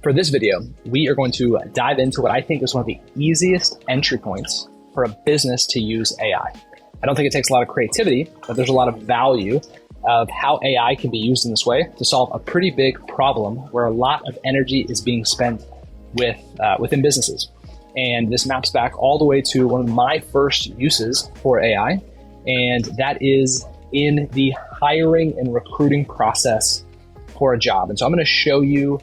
For this video, we are going to dive into what I think is one of the easiest entry points for a business to use AI. I don't think it takes a lot of creativity, but there's a lot of value of how AI can be used in this way to solve a pretty big problem where a lot of energy is being spent within businesses. And this maps back all the way to one of my first uses for AI, and that is in the hiring and recruiting process for a job. And so I'm going to show you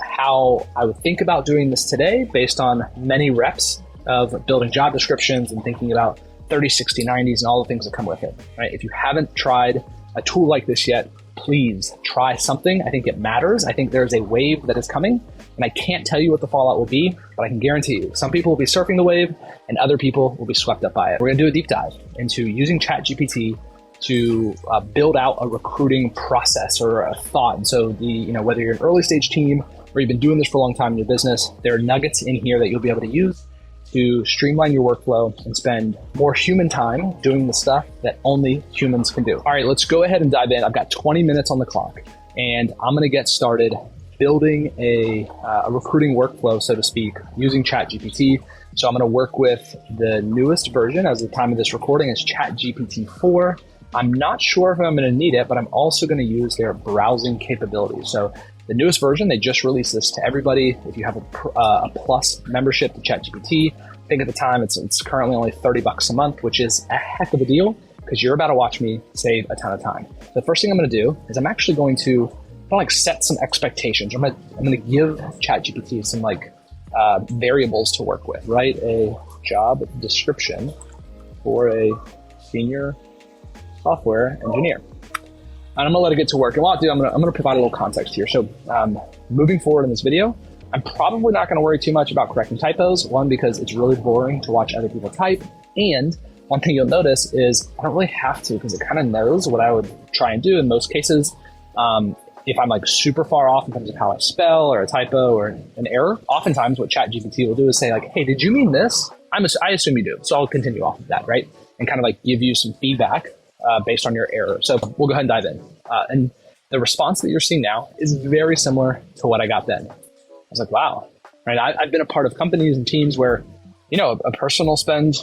how I would think about doing this today based on many reps of building job descriptions and thinking about 30, 60, 90s and all the things that come with it, right? If you haven't tried a tool like this yet, please try something. I think it matters. I think there's a wave that is coming, and I can't tell you what the fallout will be, but I can guarantee you some people will be surfing the wave and other people will be swept up by it. We're gonna do a deep dive into using ChatGPT to build out a recruiting process or a thought. And so whether you're an early stage team or you've been doing this for a long time in your business, there are nuggets in here that you'll be able to use to streamline your workflow and spend more human time doing the stuff that only humans can do. All right, let's go ahead and dive in. I've got 20 minutes on the clock, and I'm gonna get started building a recruiting workflow, so to speak, using ChatGPT. So I'm gonna work with the newest version as of the time of this recording is ChatGPT 4. I'm not sure if I'm going to need it, but I'm also going to use their browsing capabilities. So the newest version, they just released this to everybody. If you have a plus membership to ChatGPT, I think at the time it's currently only $30 a month, which is a heck of a deal because you're about to watch me save a ton of time. So the first thing I'm going to do is I'm actually going to set some expectations. I'm going to give ChatGPT some variables to work with, right? A job description for a senior software engineer. And I'm gonna let it get to work. And while I do, I'm gonna provide a little context here. So moving forward in this video, I'm probably not gonna worry too much about correcting typos. One, because it's really boring to watch other people type. And one thing you'll notice is I don't really have to because it kind of knows what I would try and do in most cases. If I'm super far off in terms of how I spell or a typo or an error, oftentimes what ChatGPT will do is say hey, did you mean this? I assume you do. So I'll continue off of that, right? And kind of give you some feedback based on your error. So we'll go ahead and dive in. And the response that you're seeing now is very similar to what I got then. I was like, wow, right? I've been a part of companies and teams where, a person will spend,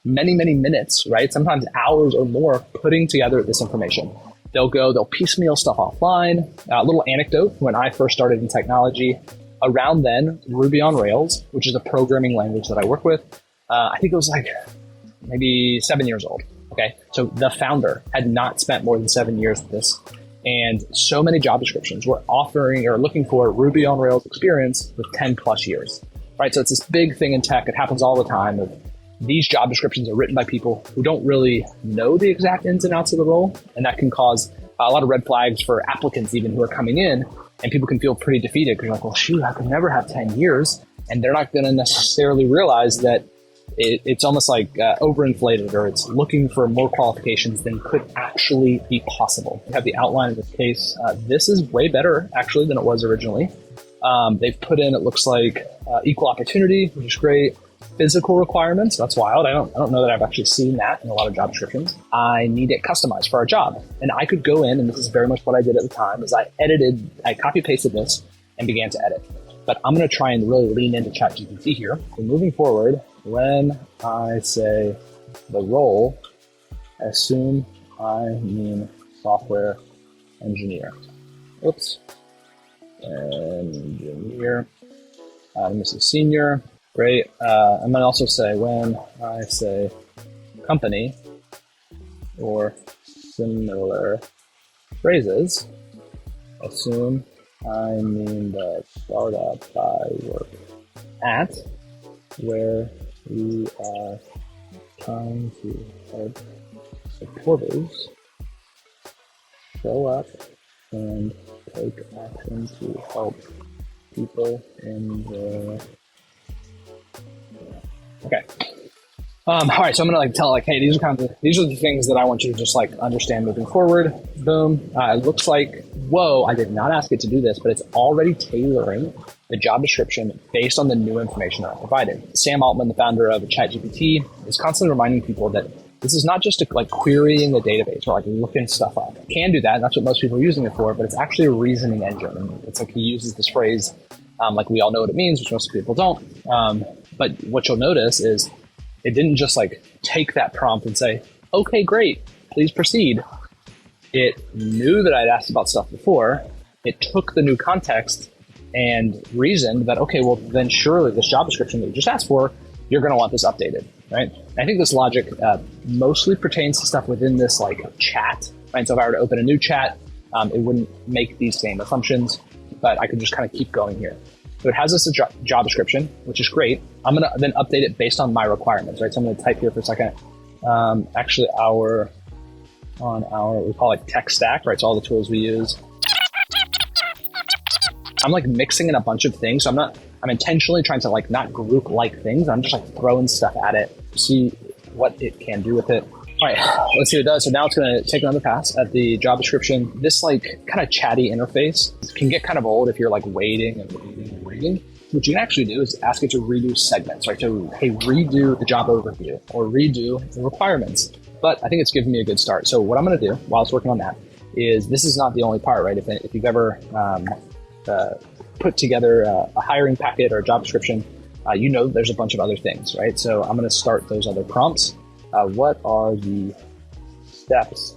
many, many minutes, right? Sometimes hours or more putting together this information. They'll piecemeal stuff offline. A little anecdote, when I first started in technology, around then, Ruby on Rails, which is a programming language that I work with, I think it was maybe 7 years old. Okay, so the founder had not spent more than 7 years with this, and so many job descriptions were offering or looking for Ruby on Rails experience with 10 plus years, right? So it's this big thing in tech. It happens all the time. These job descriptions are written by people who don't really know the exact ins and outs of the role, and that can cause a lot of red flags for applicants even who are coming in, and people can feel pretty defeated because you're like, well, shoot, I could never have 10 years, and they're not going to necessarily realize that it's almost overinflated, or it's looking for more qualifications than could actually be possible. We have the outline of this case. This is way better actually than it was originally. They've put in, it looks like equal opportunity, which is great. Physical requirements, that's wild. I don't know that I've actually seen that in a lot of job descriptions. I need it customized for our job. And I could go in, and this is very much what I did at the time, is I copy pasted this and began to edit. But I'm going to try and really lean into ChatGPT here. So moving forward, when I say the role, assume I mean software engineer. Oops. Engineer. This is senior. Great. I'm going to also say when I say company or similar phrases, assume I mean the startup I work at, where we are trying to help supporters show up and take action to help people in the... Okay. All right, so I'm gonna tell hey, these are the things that I want you to just understand moving forward. Boom. It looks like, whoa, I did not ask it to do this, but it's already tailoring the job description based on the new information that I provided. Sam Altman, the founder of ChatGPT, is constantly reminding people that This is not just like querying a database or like looking stuff up. It can do that, and that's what most people are using it for, but it's actually a reasoning engine. And it's like he uses this phrase, like we all know what it means, which most people don't. But what you'll notice is it didn't just like take that prompt and say, okay, great, please proceed. It knew that I'd asked about stuff before. It took the new context and reasoned that, okay, well, then surely this job description that you just asked for, you're going to want this updated, right? And I think this logic mostly pertains to stuff within this like chat, right? So if I were to open a new chat, it wouldn't make these same assumptions, but I could just kind of keep going here. So it has this job description, which is great. I'm going to then update it based on my requirements, right? So I'm going to type here for a second. Actually, we call it tech stack, right? So all the tools we use. I'm like mixing in a bunch of things. So I'm intentionally trying to like not group like things. I'm just like throwing stuff at it to see what it can do with it. All right, let's see what it does. So now it's going to take another pass at the job description. This like kind of chatty interface can get kind of old if you're like waiting and waiting and waiting. What you can actually do is ask it to redo segments, right? So, hey, redo the job overview or redo the requirements. But I think it's given me a good start. So what I'm going to do while it's working on that is, this is not the only part, right? If you've ever put together a hiring packet or a job description, you know there's a bunch of other things, right? So I'm going to start those other prompts. What are the steps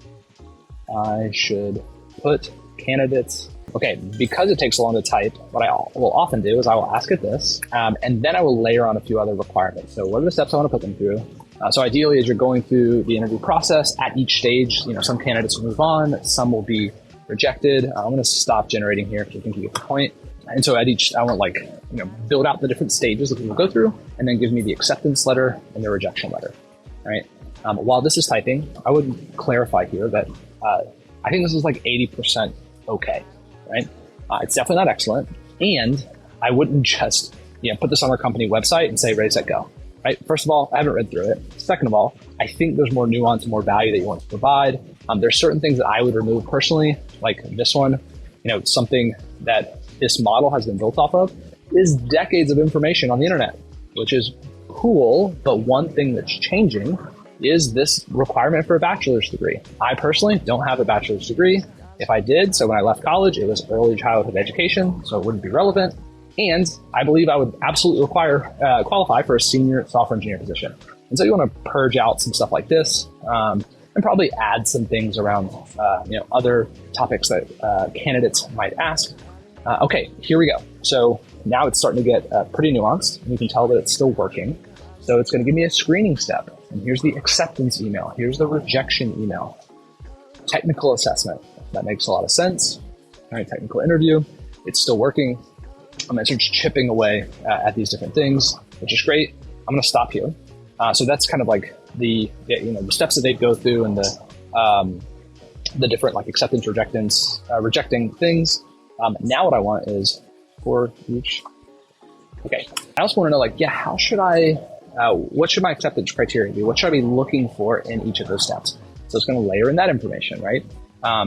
I should put candidates? Okay, because it takes so long to type, what I will often do is I will ask it this, and then I will layer on a few other requirements. So what are the steps I want to put them through? So ideally, as you're going through the interview process, at each stage, some candidates will move on, some will be rejected. I'm going to stop generating here because I think you get the point. And so at each, I want build out the different stages that people go through, and then give me the acceptance letter and the rejection letter. Right. While this is typing, I would clarify here that I think this is like 80% okay. Right. It's definitely not excellent, and I wouldn't just put this on our company website and say ready, set, go. Right. First of all, I haven't read through it. Second of all, I think there's more nuance and more value that you want to provide. There's certain things that I would remove personally, like this one. Something that this model has been built off of is decades of information on the internet, which is cool. But one thing that's changing is this requirement for a bachelor's degree. I personally don't have a bachelor's degree. If I did, so when I left college, it was early childhood education, so it wouldn't be relevant. And I believe I would absolutely qualify for a senior software engineer position. And so you want to purge out some stuff like this, and probably add some things around, other topics that candidates might ask. Okay, here we go. So now it's starting to get pretty nuanced, and you can tell that it's still working. So it's going to give me a screening step. And here's the acceptance email. Here's the rejection email. Technical assessment. That makes a lot of sense. All right, technical interview. It's still working. I'm going to start chipping away at these different things, which is great. I'm going to stop here. So that's kind of like the steps that they go through and the different like acceptance, rejecting things. Now what I want is for each. Okay, I also want to know how should I? What should my acceptance criteria be? What should I be looking for in each of those steps? So it's going to layer in that information, right?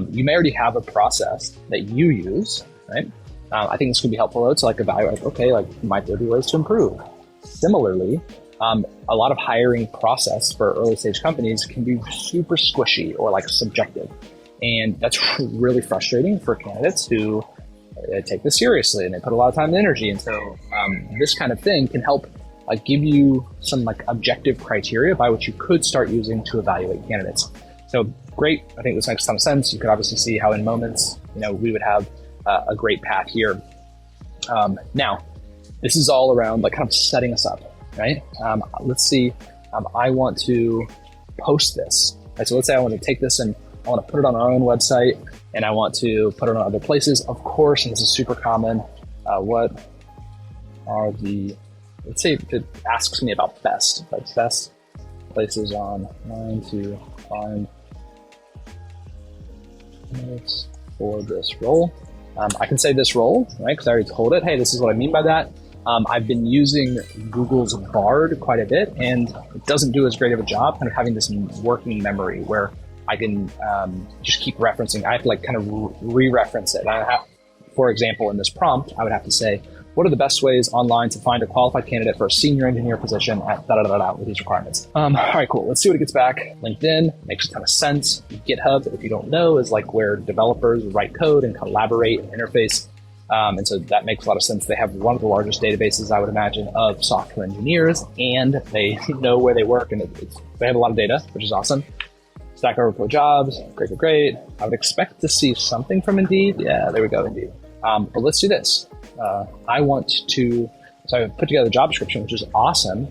You may already have a process that you use, right? I think this could be helpful though, to evaluate, might there be ways to improve? Similarly, a lot of hiring process for early stage companies can be super squishy or subjective. And that's really frustrating for candidates who take this seriously and they put a lot of time and energy. And so this kind of thing can help give you some objective criteria by which you could start using to evaluate candidates. So great. I think this makes a ton of sense. You could obviously see how in moments, we would have a great path here. Now, this is all around kind of setting us up, right? Let's see. I want to post this. Right? So let's say I want to take this and I want to put it on our own website and I want to put it on other places. Of course, and this is super common. What are let's say it asks me about best places online to find candidates for this role. I can say this role, right? Because I already told it, hey, this is what I mean by that. I've been using Google's Bard quite a bit, and it doesn't do as great of a job kind of having this working memory where I can just keep referencing. I have to kind of re-reference it. For example, in this prompt, I would have to say, what are the best ways online to find a qualified candidate for a senior engineer position at da-da-da-da with these requirements. All right, cool. Let's see what it gets back. LinkedIn makes a ton of sense. GitHub, if you don't know, is like where developers write code and collaborate and interface. And so that makes a lot of sense. They have one of the largest databases, I would imagine, of software engineers, and they know where they work, and they have a lot of data, which is awesome. Stack Overflow jobs, great. I would expect to see something from Indeed. Yeah, there we go, Indeed. But let's do this. So I put together a job description, which is awesome,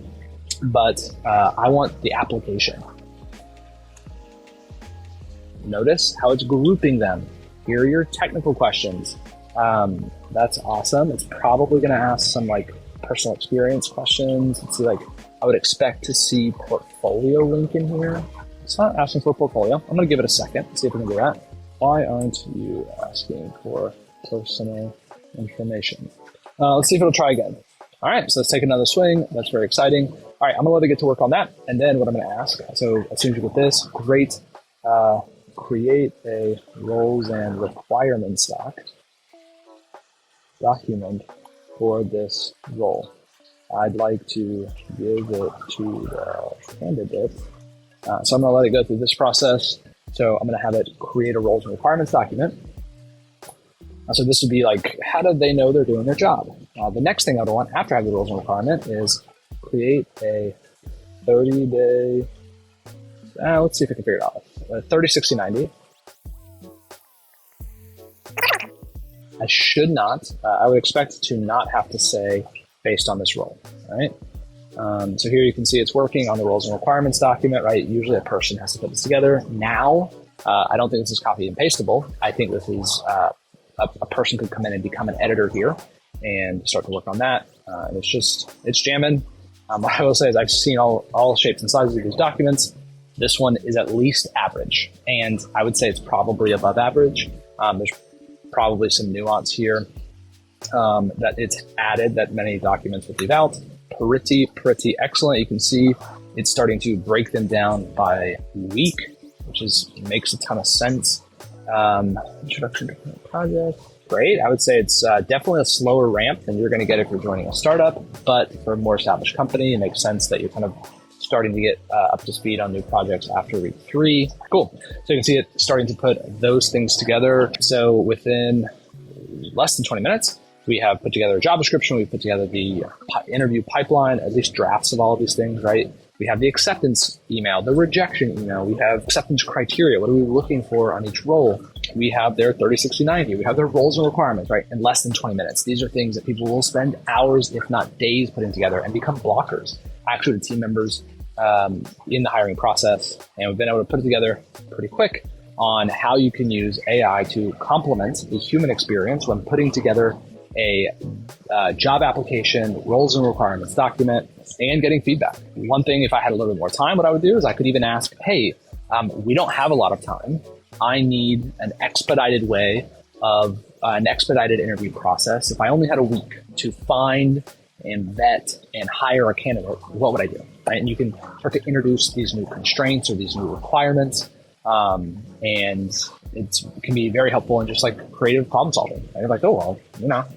but I want the application. Notice how it's grouping them. Here are your technical questions. That's awesome. It's probably going to ask some like personal experience questions. Let's see, I would expect to see portfolio link in here. It's not asking for a portfolio. I'm going to give it a second, see if we can do that. Why aren't you asking for personal information? Let's see if it'll try again. All right, so let's take another swing. That's very exciting. All right, I'm going to let it get to work on that. And then what I'm going to ask, so as soon as you get this, great, create a roles and requirements document for this role. I'd like to give it to the candidate. So I'm going to let it go through this process. So I'm going to have it create a roles and requirements document. So this would be like, how do they know they're doing their job? The next thing I would want after I have the roles and requirement is create a 30-day, let's see if I can figure it out, 30, 60, 90. I should not, I would expect to not have to say based on this role, all right? So here you can see it's working on the roles and requirements document, right? Usually a person has to put this together. Now, I don't think this is copy and pasteable. I think this is a person could come in and become an editor here and start to work on that. And it's jamming. What I will say is I've seen all shapes and sizes of these documents. This one is at least average. And I would say it's probably above average. There's probably some nuance here that it's added that many documents would leave out. Pretty excellent. You can see it's starting to break them down by week, which makes a ton of sense. Introduction to project. Great. I would say it's definitely a slower ramp than you're going to get if you're joining a startup, but for a more established company, it makes sense that you're kind of starting to get up to speed on new projects after week 3. Cool. So you can see it starting to put those things together. So within less than 20 minutes, we have put together a job description. We've put together the interview pipeline, at least drafts of all of these things, right? We have the acceptance email, the rejection email. We have acceptance criteria. What are we looking for on each role? We have their 30, 60, 90. We have their roles and requirements, right? In less than 20 minutes. These are things that people will spend hours, if not days, putting together and become blockers. Actually, the team members in the hiring process. And we've been able to put it together pretty quick on how you can use AI to complement the human experience when putting together a job application, roles and requirements document, and getting feedback. One thing, if I had a little bit more time, what I would do is I could even ask, hey, we don't have a lot of time. I need an expedited way of an expedited interview process. If I only had a week to find and vet and hire a candidate, what would I do? Right? And you can start to introduce these new constraints or these new requirements. And it can be very helpful in just like creative problem solving. And you're like, oh, well,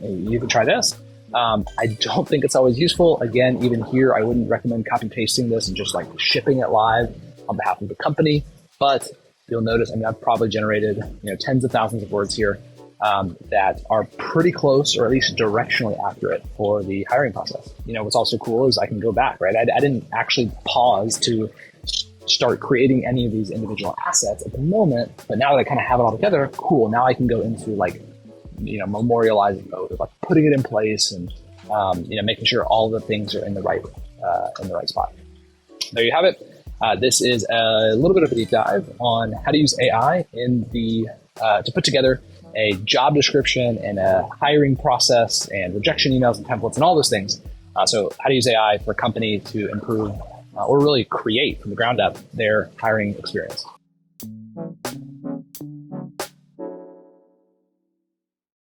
you can try this. I don't think it's always useful. Again, even here, I wouldn't recommend copy pasting this and just like shipping it live on behalf of the company. But you'll notice, I've probably generated, tens of thousands of words here that are pretty close or at least directionally accurate for the hiring process. What's also cool is I can go back, right? I didn't actually pause to start creating any of these individual assets at the moment, but now that I kind of have it all together, cool. Now I can go into memorializing mode of like putting it in place and making sure all the things are in the right spot. There you have it. This is a little bit of a deep dive on how to use AI to put together a job description and a hiring process and rejection emails and templates and all those things. So how to use AI for a company to improve or really create from the ground up their hiring experience.